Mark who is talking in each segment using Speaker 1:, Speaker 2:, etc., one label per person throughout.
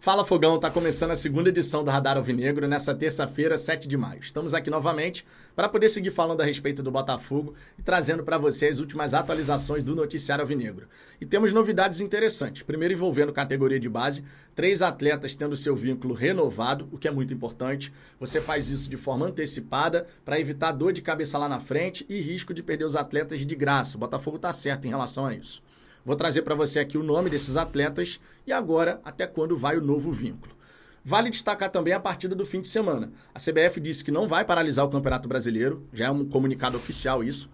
Speaker 1: Fala Fogão, tá começando a segunda edição do Radar Alvinegro nessa terça-feira, 7 de maio. Estamos aqui novamente para poder seguir falando a respeito do Botafogo e trazendo para você as últimas atualizações do noticiário alvinegro. E temos novidades interessantes. Primeiro envolvendo categoria de base, 3 atletas tendo seu vínculo renovado, o que é muito importante. Você faz isso de forma antecipada para evitar dor de cabeça lá na frente e risco de perder os atletas de graça. O Botafogo tá certo em relação a isso. Vou trazer para você aqui o nome desses atletas e agora até quando vai o novo vínculo. Vale destacar também a partida do fim de semana. A CBF disse que não vai paralisar o Campeonato Brasileiro, já é um comunicado oficial isso.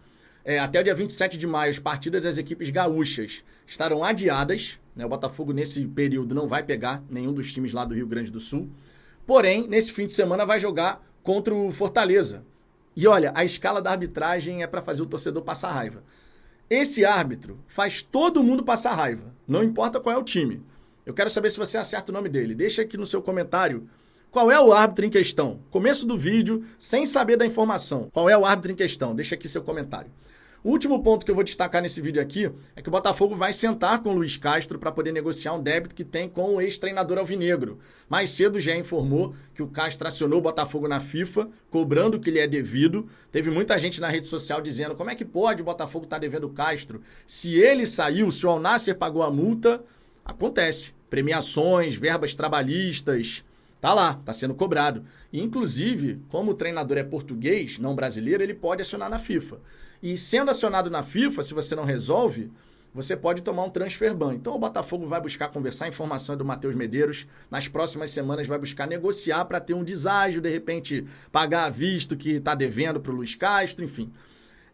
Speaker 1: Até o dia 27 de maio, as partidas das equipes gaúchas estarão adiadas. O Botafogo nesse período não vai pegar nenhum dos times lá do Rio Grande do Sul. Porém, nesse fim de semana vai jogar contra o Fortaleza. E olha, a escala da arbitragem é para fazer o torcedor passar raiva. Esse árbitro faz todo mundo passar raiva, não importa qual é o time. Eu quero saber se você acerta o nome dele. Deixa aqui no seu comentário qual é o árbitro em questão. Começo do vídeo, sem saber da informação. Qual é o árbitro em questão? Deixa aqui seu comentário. O último ponto que eu vou destacar nesse vídeo aqui é que o Botafogo vai sentar com o Luiz Castro para poder negociar um débito que tem com o ex-treinador alvinegro. Mais cedo já informou que o Castro acionou o Botafogo na FIFA, cobrando o que lhe é devido. Teve muita gente na rede social dizendo como é que pode o Botafogo estar devendo o Castro. Se ele saiu, se o Al Nassr pagou a multa, acontece. Premiações, verbas trabalhistas... Tá lá, tá sendo cobrado. E, inclusive, como o treinador é português, não brasileiro, ele pode acionar na FIFA. E sendo acionado na FIFA, se você não resolve, você pode tomar um transfer ban. Então o Botafogo vai buscar conversar, a informação é do Matheus Medeiros. Nas próximas semanas vai buscar negociar para ter um deságio, de repente pagar a vista que está devendo para o Luiz Castro, enfim.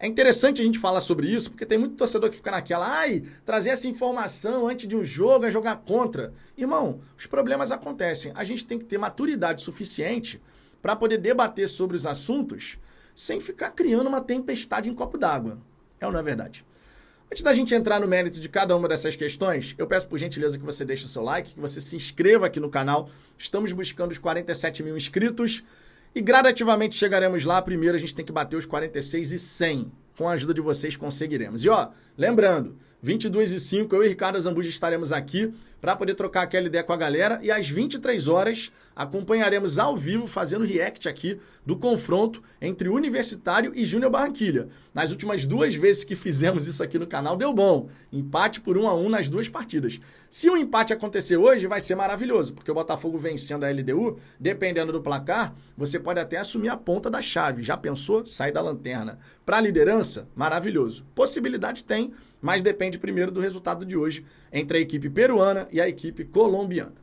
Speaker 1: É interessante a gente falar sobre isso, porque tem muito torcedor que fica naquela, trazer essa informação antes de um jogo é jogar contra. Irmão, os problemas acontecem. A gente tem que ter maturidade suficiente para poder debater sobre os assuntos sem ficar criando uma tempestade em copo d'água. É ou não é verdade? Antes da gente entrar no mérito de cada uma dessas questões, eu peço por gentileza que você deixe o seu like, que você se inscreva aqui no canal. Estamos buscando os 47 mil inscritos. E gradativamente chegaremos lá. Primeiro a gente tem que bater os 46 e 100. Com a ajuda de vocês conseguiremos. E lembrando, 22h05, eu e Ricardo Zambuja estaremos aqui para poder trocar aquela ideia com a galera. E às 23 horas acompanharemos ao vivo, fazendo react aqui do confronto entre Universitário e Júnior Barranquilla. Nas últimas 2 vezes que fizemos isso aqui no canal, deu bom. Empate por 1-1 nas 2 partidas. Se o empate acontecer hoje, vai ser maravilhoso, porque o Botafogo vencendo a LDU, dependendo do placar, você pode até assumir a ponta da chave. Já pensou? Sair da lanterna para a liderança? Maravilhoso. Possibilidade tem, mas depende primeiro do resultado de hoje entre a equipe peruana e a equipe colombiana.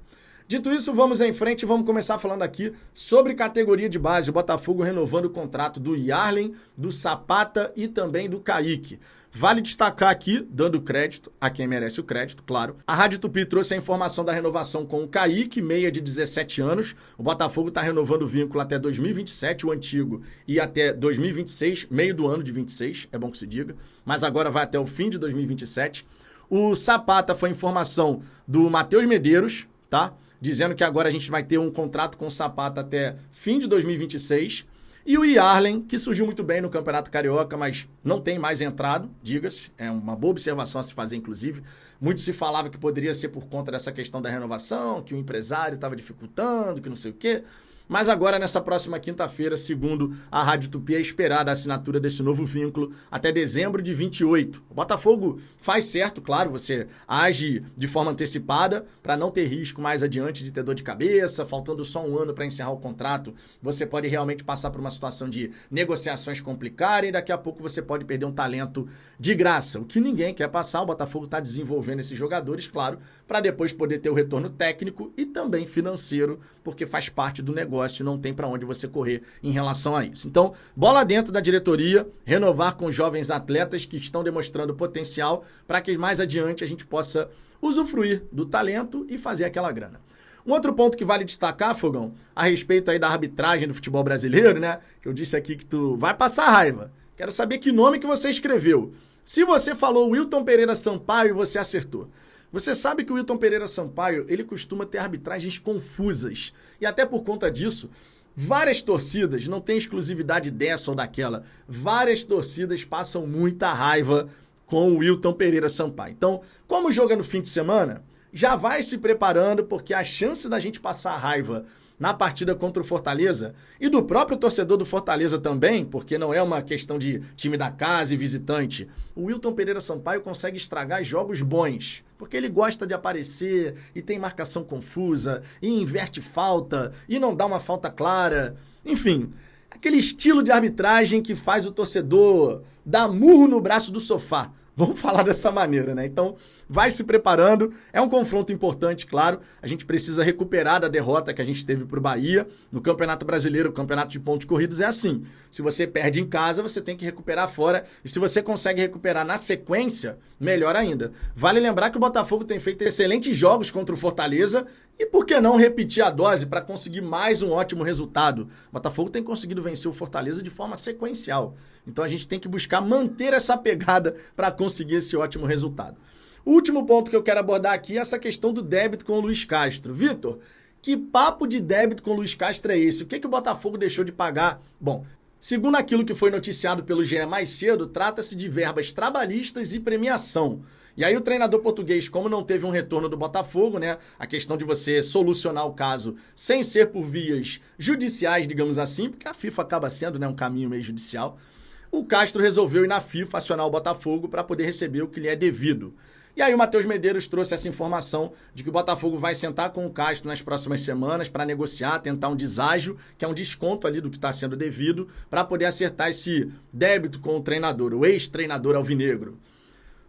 Speaker 1: Dito isso, vamos em frente e vamos começar falando aqui sobre categoria de base. O Botafogo renovando o contrato do Yarlen, do Zapata e também do Kaique. Vale destacar aqui, dando crédito a quem merece o crédito, claro. A Rádio Tupi trouxe a informação da renovação com o Kaique, meia de 17 anos. O Botafogo está renovando o vínculo até 2027, o antigo, e até 2026, meio do ano de 26, é bom que se diga. Mas agora vai até o fim de 2027. O Zapata foi informação do Matheus Medeiros, tá? Dizendo que agora a gente vai ter um contrato com o Zapata até fim de 2026. E o Yarlen, que surgiu muito bem no Campeonato Carioca, mas não tem mais entrado, diga-se. É uma boa observação a se fazer, inclusive. Muito se falava que poderia ser por conta dessa questão da renovação, que o empresário estava dificultando, que não sei o quê. Mas agora, nessa próxima quinta-feira, segundo a Rádio Tupi, é esperada a assinatura desse novo vínculo até dezembro de 28. O Botafogo faz certo, claro, você age de forma antecipada para não ter risco mais adiante de ter dor de cabeça, faltando só 1 ano para encerrar o contrato, você pode realmente passar por uma situação de negociações complicarem e daqui a pouco você pode perder um talento de graça. O que ninguém quer passar, o Botafogo está desenvolvendo esses jogadores, claro, para depois poder ter o retorno técnico e também financeiro, porque faz parte do negócio. Não tem para onde você correr em relação a isso. Então, bola dentro da diretoria, renovar com jovens atletas que estão demonstrando potencial para que mais adiante a gente possa usufruir do talento e fazer aquela grana. Um outro ponto que vale destacar, Fogão, a respeito aí da arbitragem do futebol brasileiro, né? Eu disse aqui que tu vai passar raiva. Quero saber que nome que você escreveu. Se você falou Wilton Pereira Sampaio, você acertou. Você sabe que o Wilton Pereira Sampaio, ele costuma ter arbitragens confusas. E até por conta disso, várias torcidas, não tem exclusividade dessa ou daquela, várias torcidas passam muita raiva com o Wilton Pereira Sampaio. Então, como joga no fim de semana, já vai se preparando, porque a chance da gente passar raiva na partida contra o Fortaleza e do próprio torcedor do Fortaleza também, porque não é uma questão de time da casa e visitante. O Wilton Pereira Sampaio consegue estragar jogos bons, porque ele gosta de aparecer e tem marcação confusa e inverte falta e não dá uma falta clara. Enfim, aquele estilo de arbitragem que faz o torcedor dar murro no braço do sofá. Vamos falar dessa maneira, né? Então, vai se preparando. É um confronto importante, claro. A gente precisa recuperar da derrota que a gente teve para o Bahia. No Campeonato Brasileiro, o Campeonato de Pontos Corridos é assim. Se você perde em casa, você tem que recuperar fora. E se você consegue recuperar na sequência, melhor ainda. Vale lembrar que o Botafogo tem feito excelentes jogos contra o Fortaleza. E por que não repetir a dose para conseguir mais um ótimo resultado? O Botafogo tem conseguido vencer o Fortaleza de forma sequencial. Então a gente tem que buscar manter essa pegada para conseguir esse ótimo resultado. O último ponto que eu quero abordar aqui é essa questão do débito com o Luiz Castro. Vitor, que papo de débito com o Luiz Castro é esse? O que o Botafogo deixou de pagar? Bom, segundo aquilo que foi noticiado pelo GE mais cedo, trata-se de verbas trabalhistas e premiação. E aí o treinador português, como não teve um retorno do Botafogo, né, a questão de você solucionar o caso sem ser por vias judiciais, digamos assim, porque a FIFA acaba sendo, né, um caminho meio judicial, o Castro resolveu ir na FIFA acionar o Botafogo para poder receber o que lhe é devido. E aí o Matheus Medeiros trouxe essa informação de que o Botafogo vai sentar com o Castro nas próximas semanas para negociar, tentar um deságio, que é um desconto ali do que está sendo devido, para poder acertar esse débito com o treinador, o ex-treinador alvinegro.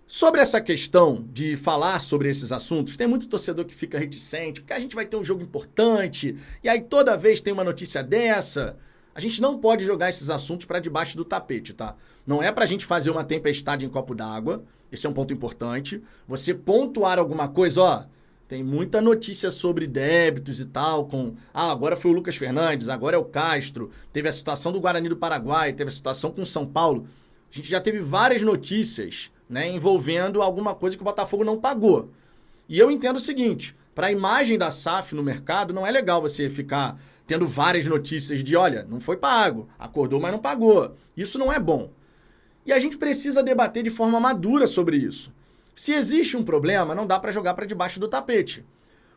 Speaker 1: Sobre essa questão de falar sobre esses assuntos, tem muito torcedor que fica reticente, porque a gente vai ter um jogo importante, e aí toda vez tem uma notícia dessa. A gente não pode jogar esses assuntos para debaixo do tapete, tá? Não é para a gente fazer uma tempestade em copo d'água, esse é um ponto importante. Você pontuar alguma coisa, ó, tem muita notícia sobre débitos e tal, agora foi o Lucas Fernandes, agora é o Castro, teve a situação do Guarani do Paraguai, teve a situação com o São Paulo. A gente já teve várias notícias, né, envolvendo alguma coisa que o Botafogo não pagou. E eu entendo o seguinte, para a imagem da SAF no mercado, não é legal você ficar tendo várias notícias de, olha, não foi pago, acordou, mas não pagou. Isso não é bom. E a gente precisa debater de forma madura sobre isso. Se existe um problema, não dá para jogar para debaixo do tapete.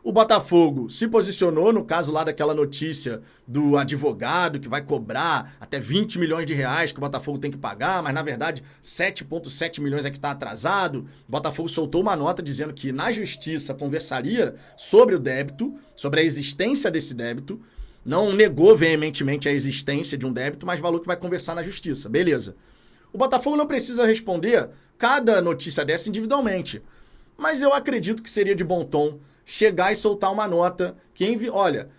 Speaker 1: O Botafogo se posicionou, no caso lá daquela notícia do advogado que vai cobrar até 20 milhões de reais que o Botafogo tem que pagar, mas na verdade 7,7 milhões é que está atrasado. O Botafogo soltou uma nota dizendo que na justiça conversaria sobre o débito, sobre a existência desse débito, não negou veementemente a existência de um débito, mas falou que vai conversar na justiça. Beleza. O Botafogo não precisa responder cada notícia dessa individualmente, mas eu acredito que seria de bom tom chegar e soltar uma nota que olha,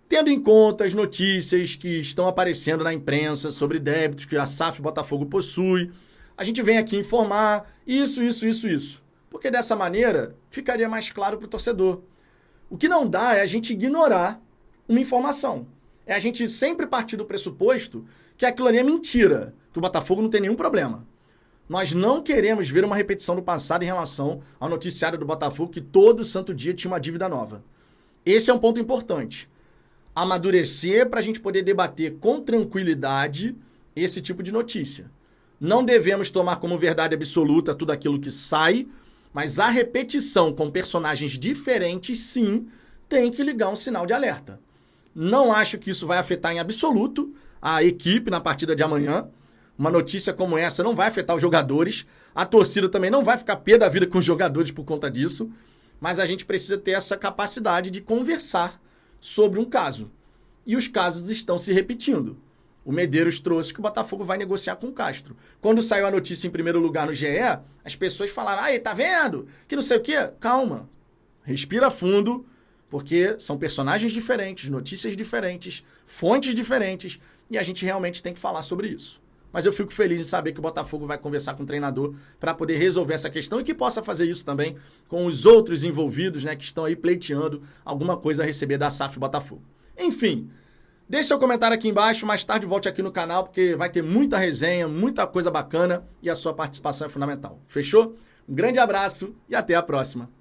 Speaker 1: tendo em conta as notícias que estão aparecendo na imprensa sobre débitos que a SAF Botafogo possui, a gente vem aqui informar isso. Porque dessa maneira ficaria mais claro para o torcedor. O que não dá é a gente ignorar uma informação. É a gente sempre partir do pressuposto que aquilo ali é mentira, que o Botafogo não tem nenhum problema. Nós não queremos ver uma repetição do passado em relação ao noticiário do Botafogo que todo santo dia tinha uma dívida nova. Esse é um ponto importante. Amadurecer para a gente poder debater com tranquilidade esse tipo de notícia. Não devemos tomar como verdade absoluta tudo aquilo que sai, mas a repetição com personagens diferentes, sim, tem que ligar um sinal de alerta. Não acho que isso vai afetar em absoluto a equipe na partida de amanhã. Uma notícia como essa não vai afetar os jogadores. A torcida também não vai ficar pé da vida com os jogadores por conta disso. Mas a gente precisa ter essa capacidade de conversar sobre um caso. E os casos estão se repetindo. O Medeiros trouxe que o Botafogo vai negociar com o Castro. Quando saiu a notícia em primeiro lugar no GE, as pessoas falaram, aí, tá vendo? Que não sei o quê. Calma. Respira fundo. Porque são personagens diferentes, notícias diferentes, fontes diferentes, e a gente realmente tem que falar sobre isso. Mas eu fico feliz em saber que o Botafogo vai conversar com o treinador para poder resolver essa questão e que possa fazer isso também com os outros envolvidos, né, que estão aí pleiteando alguma coisa a receber da SAF Botafogo. Enfim, deixe seu comentário aqui embaixo, mais tarde volte aqui no canal, porque vai ter muita resenha, muita coisa bacana e a sua participação é fundamental. Fechou? Um grande abraço e até a próxima.